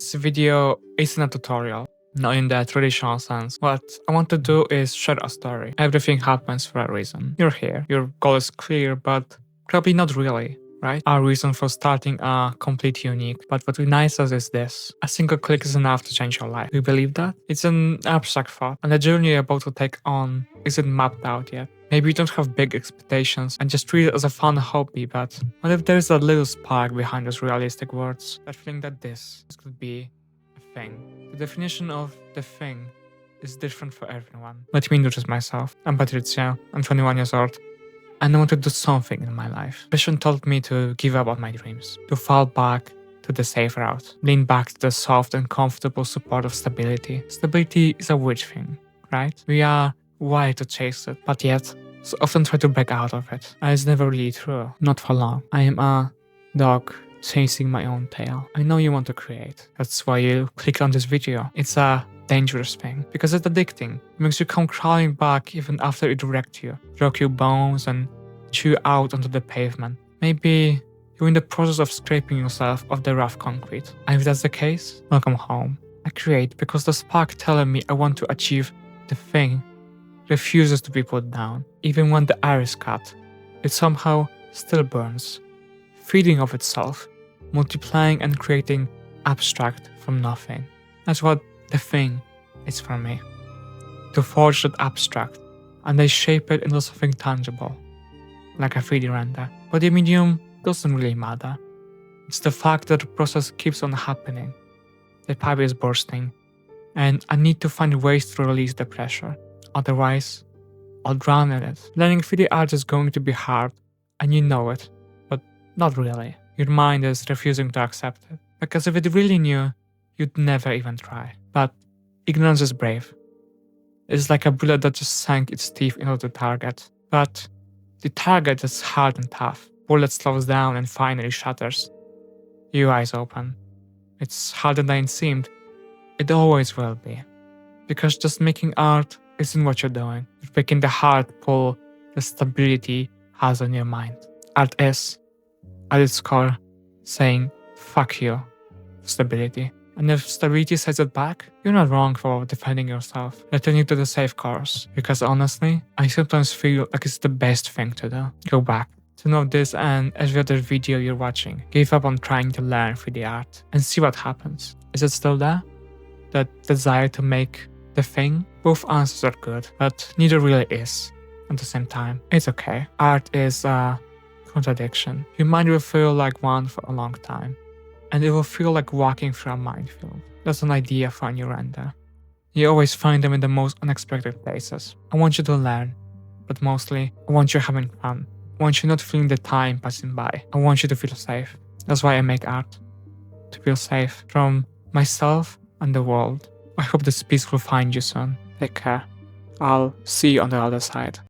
This video isn't a tutorial, not in the traditional sense. What I want to do is share a story. Everything happens for a reason. You're here, your goal is clear, but probably not really, right? Our reason for starting are completely unique, but what unites us is this. A single click is enough to change your life. Do you believe that? It's an abstract thought, and the journey you're about to take on isn't mapped out yet. Maybe you don't have big expectations and just treat it as a fun hobby, but what if there's a little spark behind those realistic words? That feeling that this could be a thing. The definition of the thing is different for everyone. Let me introduce myself. I'm Patricia, I'm 21 years old, and I want to do something in my life. Passion told me to give up on my dreams, to fall back to the safe route, lean back to the soft and comfortable support of stability. Stability is a weird thing, right? We are wired to chase it, but yet so often try to break out of it. And it's never really true. Not for long. I am a dog chasing my own tail. I know you want to create. That's why you clicked on this video. It's a dangerous thing because it's addicting. It makes you come crawling back even after it wrecked you, broke your bones and chew out onto the pavement. Maybe you're in the process of scraping yourself off the rough concrete. And if that's the case, welcome home. I create because the spark telling me I want to achieve the thing refuses to be put down. Even when the air is cut, it somehow still burns, feeding off itself, multiplying and creating abstract from nothing. That's what the thing is for me. To forge that abstract, and they shape it into something tangible, like a 3D render. But the medium doesn't really matter. It's the fact that the process keeps on happening. The pipe is bursting, and I need to find ways to release the pressure. Otherwise, I'll drown in it. Learning 3D art is going to be hard, and you know it, but not really. Your mind is refusing to accept it, because if it really knew, you'd never even try. But ignorance is brave. It's like a bullet that just sank its teeth into the target. But the target is hard and tough. Bullet slows down and finally shatters. Your eyes open. It's harder than it seemed. It always will be. Because just making art isn't what you're doing. You're breaking the hard pull the stability has on your mind. Art is, at its core, saying, fuck you, stability. And if stability sets it back, you're not wrong for defending yourself, returning to the safe course. Because honestly, I sometimes feel like it's the best thing to do. Go back. To know this and every other video you're watching, give up on trying to learn 3D art and see what happens. Is it still there? That desire to make the thing? Both answers are good, but neither really is at the same time. It's okay. Art is a contradiction. Your mind will feel like one for a long time, and it will feel like walking through a minefield. That's an idea for a new render. You always find them in the most unexpected places. I want you to learn, but mostly, I want you having fun. I want you not feeling the time passing by. I want you to feel safe. That's why I make art. To feel safe from myself and the world. I hope this piece will find you soon. Take care. I'll see you on the other side.